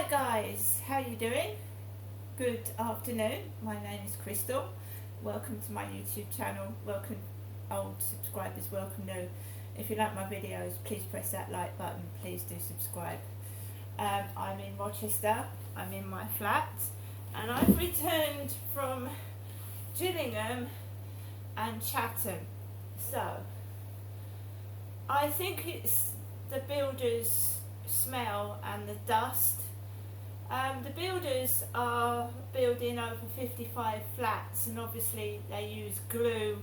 Guys, how you doing? Good afternoon. My name is Crystal. Welcome to my YouTube channel. Welcome old subscribers, welcome new. If you like my videos, please press that like button. Please do subscribe. I'm in Rochester. I'm in my flat and I've returned from Gillingham and Chatham. So I think it's the builders' smell and the dust. The builders are building over 55 flats, and obviously they use glue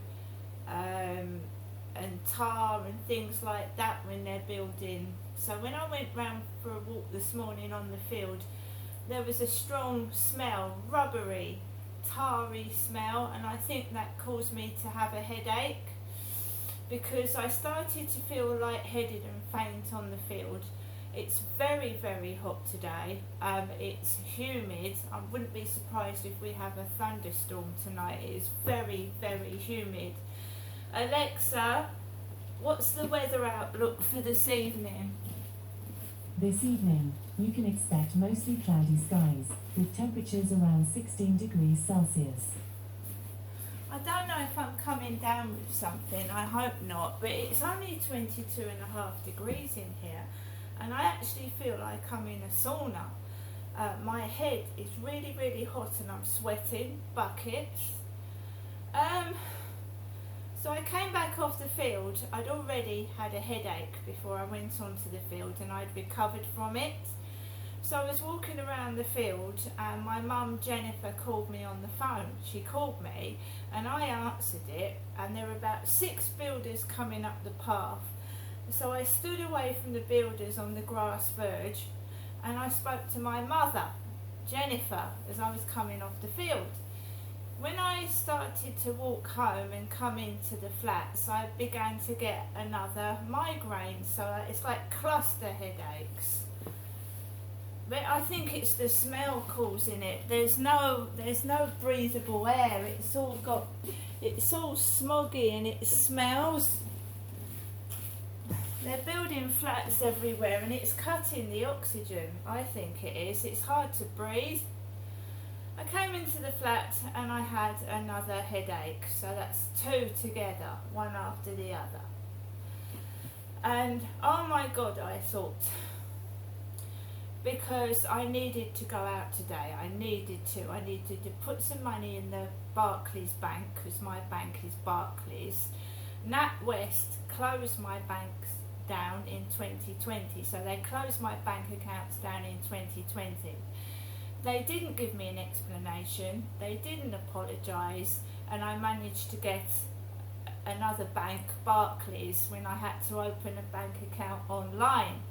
and tar and things like that when they're building. So when I went round for a walk this morning on the field, there was a strong smell, rubbery, tarry smell, and I think that caused me to have a headache because I started to feel lightheaded and faint on the field. It's very, very hot today. It's humid. I wouldn't be surprised if we have a thunderstorm tonight. It is very, very humid. Alexa, what's the weather outlook for this evening? This evening, you can expect mostly cloudy skies, with temperatures around 16 degrees Celsius. I don't know if I'm coming down with something. I hope not. But it's only 22.5 degrees in here. And I actually feel like I'm in a sauna. My head is really, really hot and I'm sweating buckets. So I came back off the field. I'd already had a headache before I went onto the field and I'd recovered from it. So I was walking around the field and my mum Jennifer called me on the phone. She called me and I answered it, and there were about 6 builders coming up the path. So I stood away from the builders on the grass verge and I spoke to my mother, Jennifer, as I was coming off the field. When I started to walk home and come into the flats, I began to get another migraine. So it's like cluster headaches. But I think it's the smell causing it. There's no breathable air. It's all smoggy and it smells. They're building flats everywhere and it's cutting the oxygen, I think it is. It's hard to breathe. I came into the flat and I had another headache, so that's 2 together, one after the other. And oh my God, I thought, because I needed to go out today, I needed to put some money in the Barclays bank, because my bank is Barclays. NatWest closed my banks down in 2020, so they closed my bank accounts down in 2020. They didn't give me an explanation, they didn't apologise, and I managed to get another bank, Barclays, when I had to open a bank account online,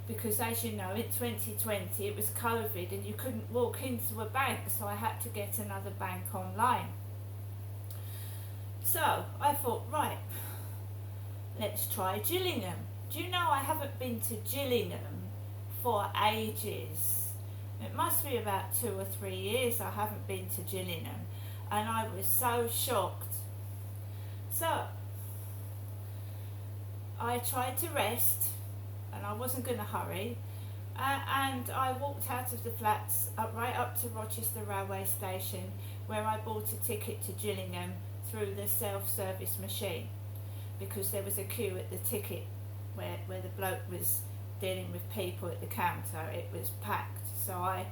because as you know, in 2020 it was COVID and you couldn't walk into a bank, so I had to get another bank online. So I thought, right, let's try Gillingham. Do you know I haven't been to Gillingham for ages? It must be about 2 or 3 years I haven't been to Gillingham, and I was so shocked. So I tried to rest and I wasn't going to hurry, and I walked out of the flats right up to Rochester railway station, where I bought a ticket to Gillingham through the self-service machine, because there was a queue at the ticket where the bloke was dealing with people at the counter. It was packed. So I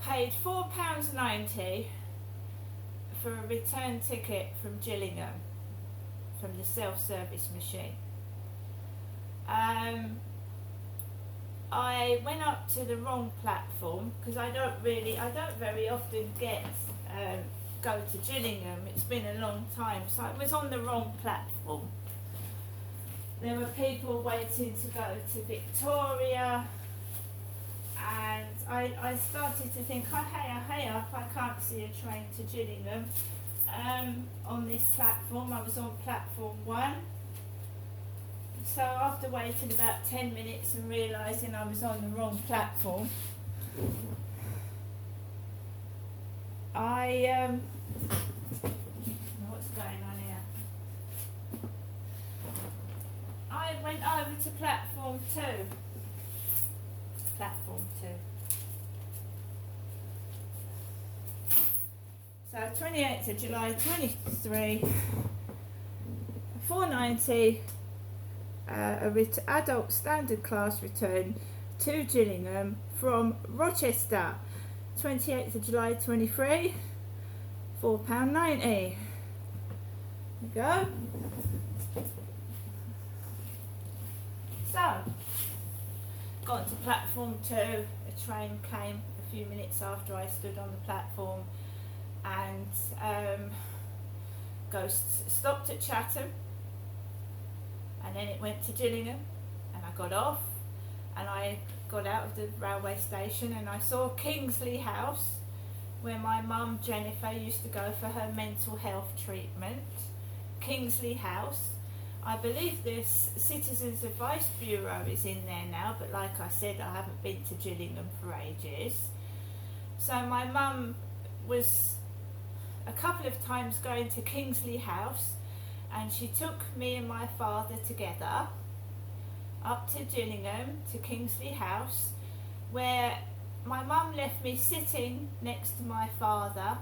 paid £4.90 for a return ticket from Gillingham, from the self-service machine. I went up to the wrong platform, because I don't very often go to Gillingham. It's been a long time, so I was on the wrong platform. There were people waiting to go to Victoria, and I started to think, hey up, I can't see a train to Gillingham on this platform. I was on platform 1. So after waiting about 10 minutes and realising I was on the wrong platform, what's going on here? I went over to platform 2 platform 2. So 28th of July 23, 490, adult standard class return to Gillingham from Rochester, 28th of July 23, £4.90. There you go. So, got to platform 2, a train came a few minutes after I stood on the platform, and stopped at Chatham, and then it went to Gillingham, and I got off, and I got out of the railway station, and I saw Kingsley House, where my mum Jennifer used to go for her mental health treatment. Kingsley House. I believe this Citizens Advice Bureau is in there now, but like I said, I haven't been to Gillingham for ages. So my mum was a couple of times going to Kingsley House, and she took me and my father together up to Gillingham to Kingsley House, where my mum left me sitting next to my father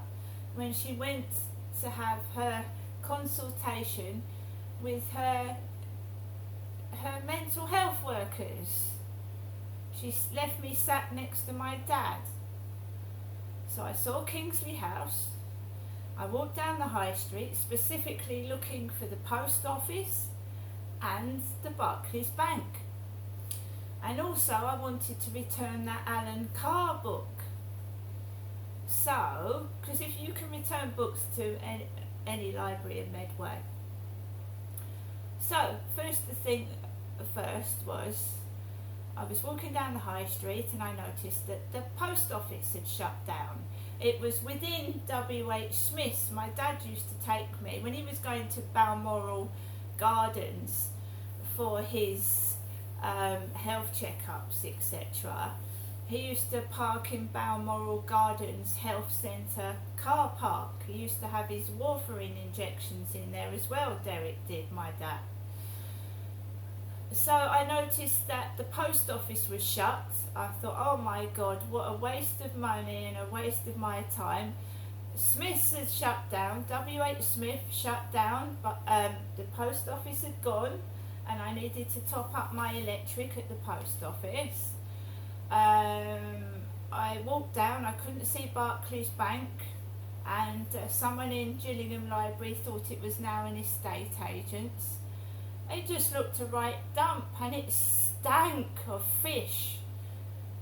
when she went to have her consultation with her mental health workers. She left me sat next to my dad. So I saw Kingsley House. I walked down the high street, specifically looking for the post office and the Barclays Bank. And also I wanted to return that Alan Carr book. So, because if you can return books to any library in Medway. So, the thing first was, I was walking down the high street and I noticed that the post office had shut down. It was within W.H. Smith's. My dad used to take me, when he was going to Balmoral Gardens for his health checkups, etc. He used to park in Balmoral Gardens Health Centre car park. He used to have his warfarin injections in there as well, Derek did, my dad. So I noticed that the post office was shut. I thought, oh my God, what a waste of money and a waste of my time. Smith's had shut down, W.H. Smith shut down, but the post office had gone, and I needed to top up my electric at the post office. I walked down, I couldn't see Barclays Bank, and someone in Gillingham Library thought it was now an estate agent's. It just looked a right dump, and it stank of fish.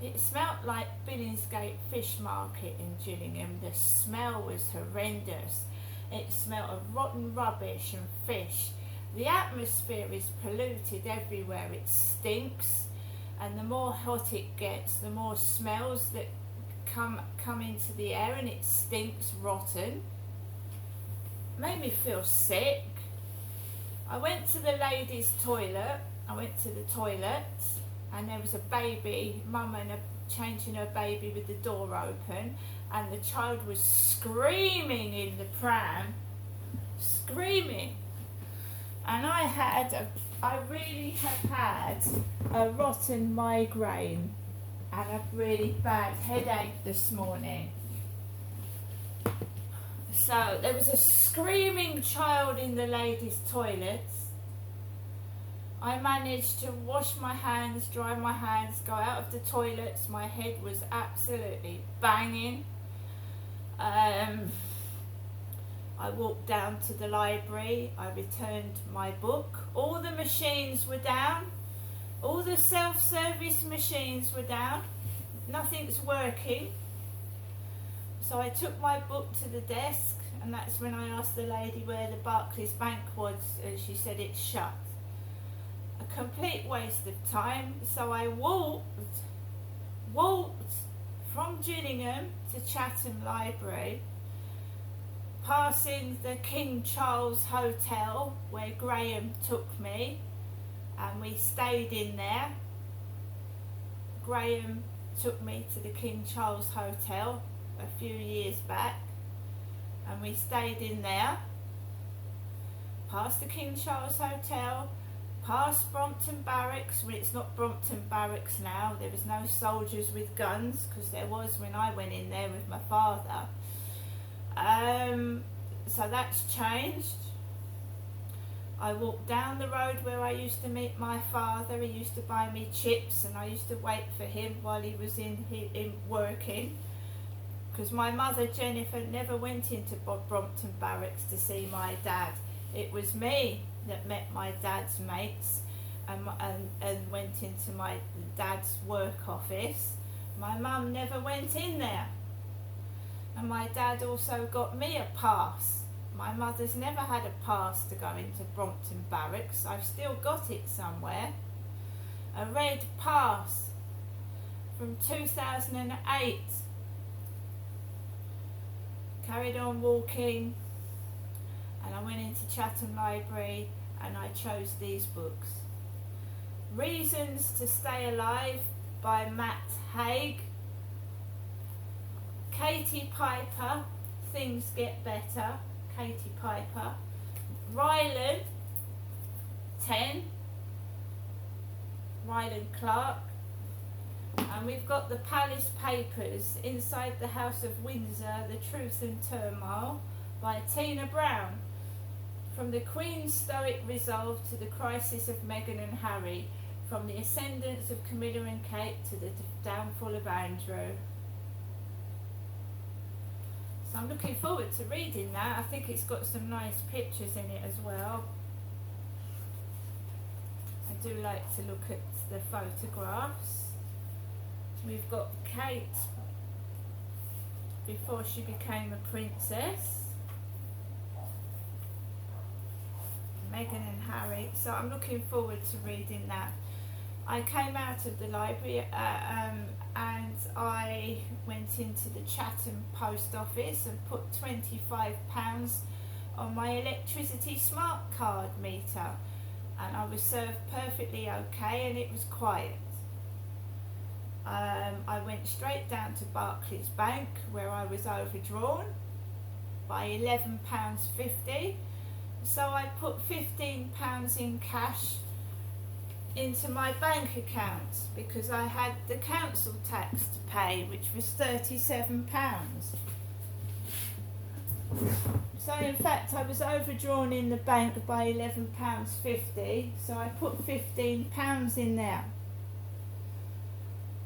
It smelt like Billingsgate Fish Market in Gillingham. The smell was horrendous. It smelt of rotten rubbish and fish. The atmosphere is polluted everywhere. It stinks, and the more hot it gets, the more smells that come into the air, and it stinks rotten. Made me feel sick. I went to the ladies' toilet. I went to the toilet, and there was a baby, mum and changing her baby with the door open, and the child was screaming in the pram, screaming. And I really have had a rotten migraine and a really bad headache this morning. So there was a screaming child in the ladies' toilets. I managed to wash my hands, dry my hands, go out of the toilets. My head was absolutely banging. I walked down to the library. I returned my book. All the machines were down. All the self-service machines were down. Nothing's working. So I took my book to the desk, and that's when I asked the lady where the Barclays Bank was, and she said it's shut. A complete waste of time. So I walked from Gillingham to Chatham Library, passing the King Charles Hotel where Graham took me, and we stayed in there. Graham took me to the King Charles Hotel a few years back, and we stayed in there, past the King Charles Hotel, past Brompton Barracks. Well, it's not Brompton Barracks now. There was no soldiers with guns, because there was when I went in there with my father. So that's changed. I walked down the road where I used to meet my father. He used to buy me chips, and I used to wait for him while he was in working. Because my mother Jennifer never went into Brompton Barracks to see my dad. It was me that met my dad's mates and went into my dad's work office. My mum never went in there. And my dad also got me a pass. My mother's never had a pass to go into Brompton Barracks. I've still got it somewhere. A red pass from 2008. Carried on walking, and I went into Chatham Library and I chose these books. Reasons to Stay Alive by Matt Haig. Katie Piper, Things Get Better, Katie Piper. Ryland 10, Ryland Clark. And we've got the Palace Papers, Inside the House of Windsor, The Truth and Turmoil by Tina Brown. From the Queen's stoic resolve to the crisis of Meghan and Harry, from the ascendance of Camilla and Kate to the downfall of Andrew. So I'm looking forward to reading that. I think it's got some nice pictures in it as well. I do like to look at the photographs. We've got Kate before she became a princess. Meghan and Harry. So I'm looking forward to reading that. I came out of the library and I went into the Chatham post office and put £25 on my electricity smart card meter, and I was served perfectly okay, and it was quiet. I went straight down to Barclays Bank, where I was overdrawn by £11.50. So I put £15 in cash into my bank account because I had the council tax to pay, which was £37. So in fact I was overdrawn in the bank by £11.50, so I put £15 in there.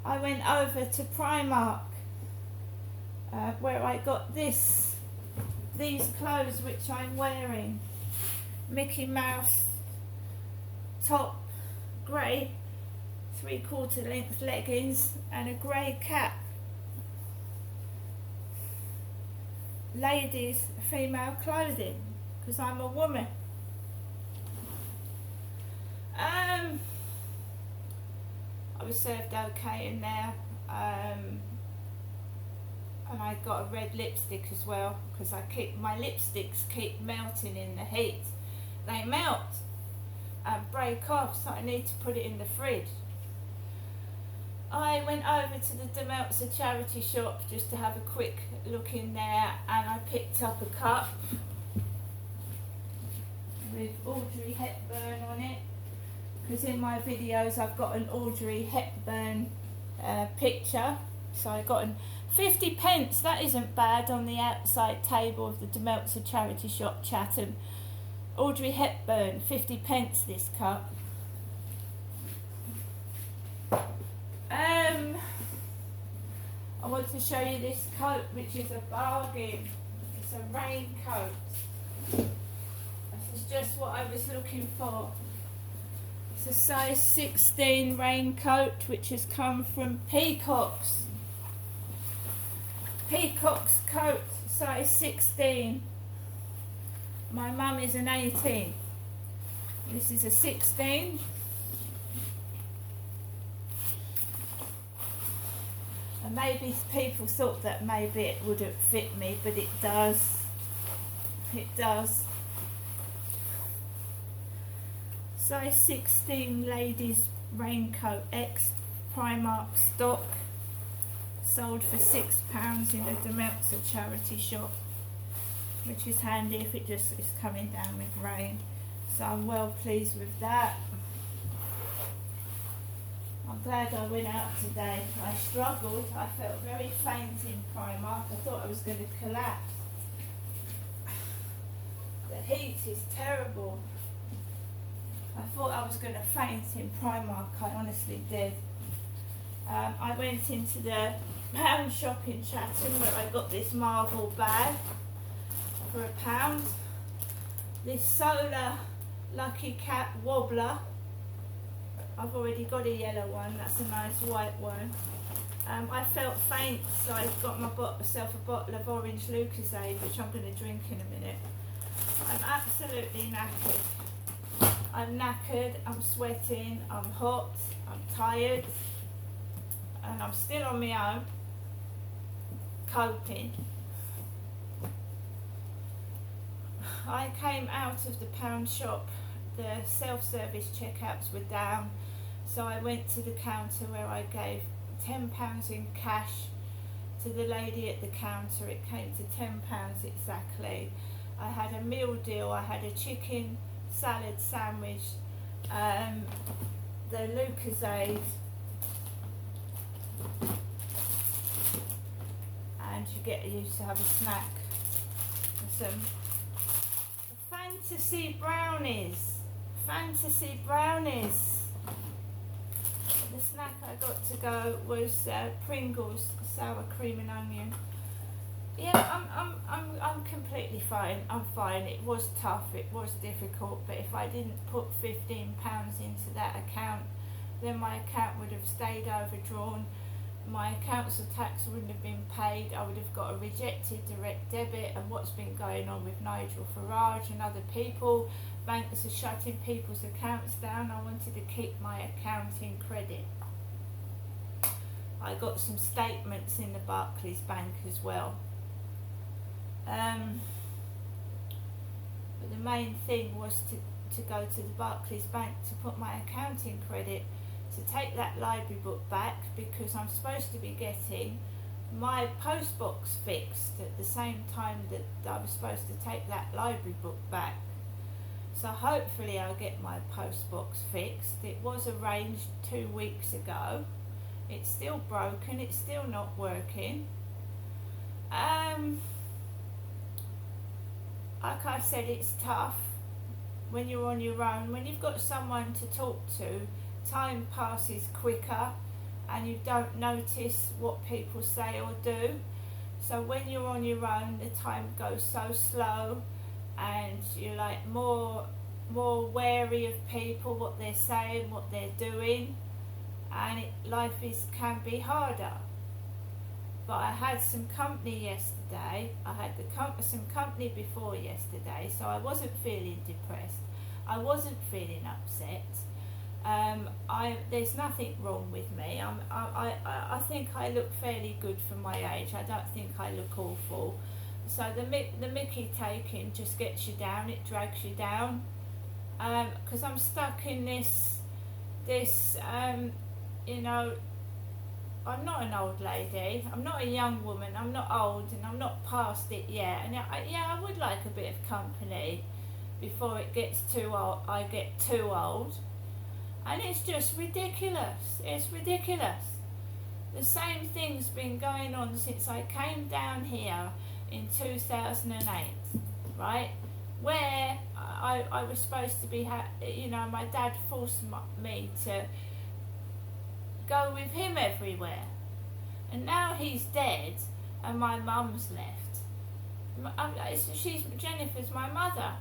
I went over to Primark where I got these clothes which I'm wearing. Mickey Mouse top, grey 3/4 length leggings and a grey cap. Ladies female clothing, because I'm a woman. I was served okay in there, and I got a red lipstick as well, because my lipsticks keep melting in the heat. They melt and break off, so I need to put it in the fridge. I went over to the Demeltzer charity shop just to have a quick look in there, and I picked up a cup with Audrey Hepburn on it, because in my videos I've got an Audrey Hepburn picture. So I got 50p, that isn't bad, on the outside table of the Demeltzer charity shop, Chatham. Audrey Hepburn, 50p this cup. I want to show you this coat, which is a bargain. It's a raincoat. This is just what I was looking for. It's a size 16 raincoat, which has come from Peacocks. Peacocks coat, size 16. My mum is an 18. This is a 16. And maybe people thought that maybe it wouldn't fit me, but it does. It does. Size 16 ladies raincoat, ex Primark stock, sold for £6 in a Demeltzer charity shop, which is handy if it just is coming down with rain. So I'm well pleased with that. I'm glad I went out today. I struggled. I felt very faint in Primark. I thought I was going to collapse. The heat is terrible. I thought I was going to faint in Primark. I honestly did. I went into the pound shop in Chatham where I got this Marvel bag for £1. This Solar Lucky Cat wobbler. I've already got a yellow one, that's a nice white one. I felt faint, so I got myself a bottle of orange Lucozade, which I'm going to drink in a minute. I'm absolutely knackered. I'm knackered, I'm sweating, I'm hot, I'm tired, and I'm still on my own, coping. I came out of the pound shop, the self-service checkouts were down, so I went to the counter where I gave £10 in cash to the lady at the counter. It came to £10 exactly. I had a meal deal. I had a chicken salad sandwich, the Lucozade, and you used to have a snack, some fantasy brownies. The snack I got to go was Pringles sour cream and onion. Yeah, I'm completely fine. I'm fine. It was tough. It was difficult. But if I didn't put £15 into that account, then my account would have stayed overdrawn. My council tax wouldn't have been paid. I would have got a rejected direct debit. And what's been going on with Nigel Farage and other people, banks are shutting people's accounts down. I wanted to keep my account in credit. I got some statements in the Barclays Bank as well. But the main thing was to go to the Barclays Bank to put my account in credit, to take that library book back, because I'm supposed to be getting my post box fixed at the same time that I was supposed to take that library book back. So hopefully I'll get my post box fixed. It was arranged 2 weeks ago. It's still broken, it's still not working. Like I said, it's tough when you're on your own. When you've got someone to talk to, time passes quicker and you don't notice what people say or do. So when you're on your own, the time goes so slow and you're like more wary of people, what they're saying, what they're doing, and life can be harder. But I had some company yesterday. I had some company before yesterday, so I wasn't feeling depressed. I wasn't feeling upset. There's nothing wrong with me. I think I look fairly good for my age. I don't think I look awful. So the Mickey taking just gets you down. It drags you down. Because I'm stuck in this. I'm not an old lady. I'm not a young woman. I'm not old, and I'm not past it yet. And I would like a bit of company before it gets too old. I get too old. And it's just ridiculous. It's ridiculous. The same thing's been going on since I came down here in 2008, right? Where I was supposed to be, my dad forced me to go with him everywhere. And now he's dead and my mum's left. Jennifer's my mother.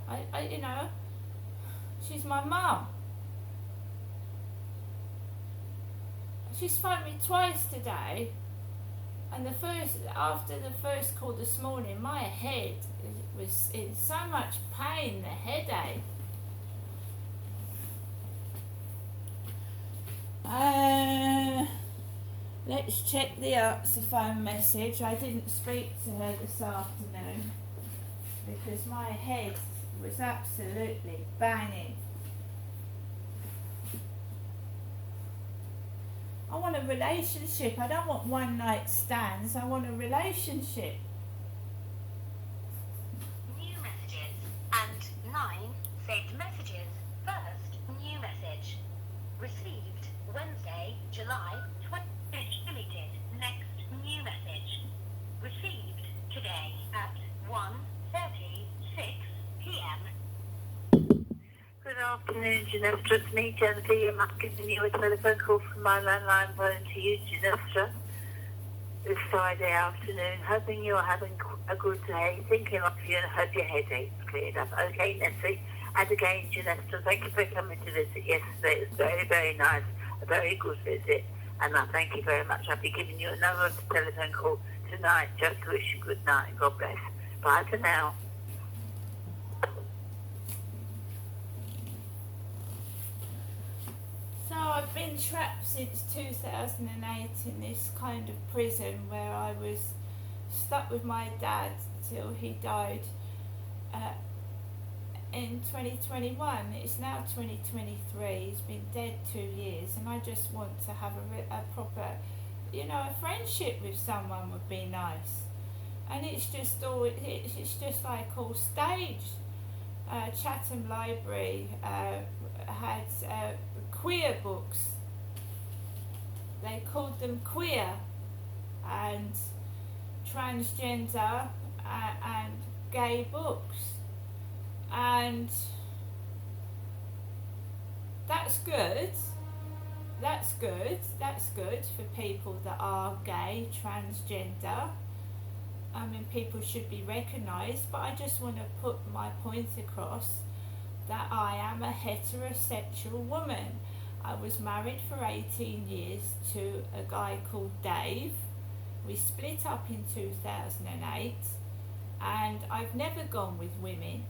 She's my mum. She's phoned me twice today, and after the first call this morning, my head was in so much pain, the headache. Let's check the answer phone message. I didn't speak to her this afternoon because my head was absolutely banging. I want a relationship. I don't want one night stands. I want a relationship. New messages and 9 saved messages. First new message. Received Wednesday, July afternoon, Ginevra. It's me, Genevieve. I'm giving you a telephone call from my landline phone to you, Ginevra, this Friday afternoon. Hoping you're having a good day. Thinking of you and hope your headache's cleared up. Okay, Nessie? And again, Ginevra, thank you for coming to visit yesterday. It was very, very nice. A very good visit. And I thank you very much. I'll be giving you another telephone call tonight just to wish you good night and God bless. Bye for now. So I've been trapped since 2008 in this kind of prison where I was stuck with my dad till he died in 2021. It's now 2023. He's been dead 2 years, and I just want to have a proper, a friendship with someone would be nice. And it's just like all staged. Chatham Library had queer books. They called them queer and transgender and gay books, and that's good. That's good for people that are gay, transgender. I mean, people should be recognised, but I just want to put my point across that I am a heterosexual woman. I was married for 18 years to a guy called Dave. We split up in 2008, and I've never gone with women.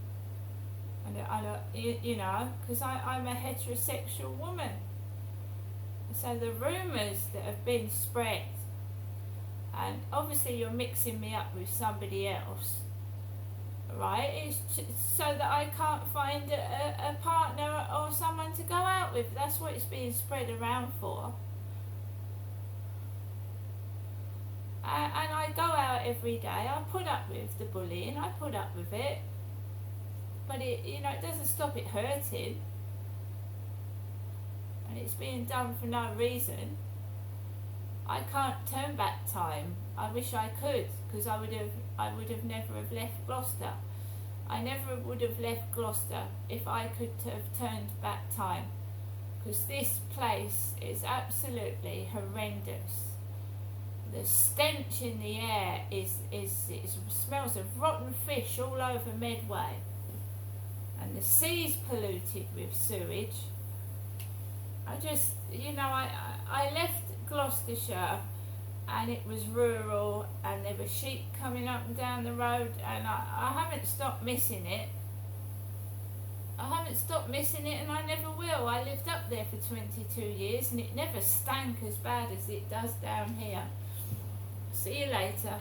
Because I'm a heterosexual woman. So the rumours that have been spread, and obviously you're mixing me up with somebody else, right? It's so that I can't find a partner or someone to go out with. That's what it's being spread around for. And I go out every day. I put up with the bullying. I put up with it, but it doesn't stop it hurting. And it's being done for no reason. I can't turn back time. I wish I could, because I would have never have left Gloucester. I never would have left Gloucester if I could have turned back time, because this place is absolutely horrendous. The stench in the air it smells of rotten fish all over Medway, and the sea's polluted with sewage. I left Gloucestershire, and it was rural, and there were sheep coming up and down the road, and I haven't stopped missing it. And I never will. I lived up there for 22 years, and it never stank as bad as it does down here. See you later.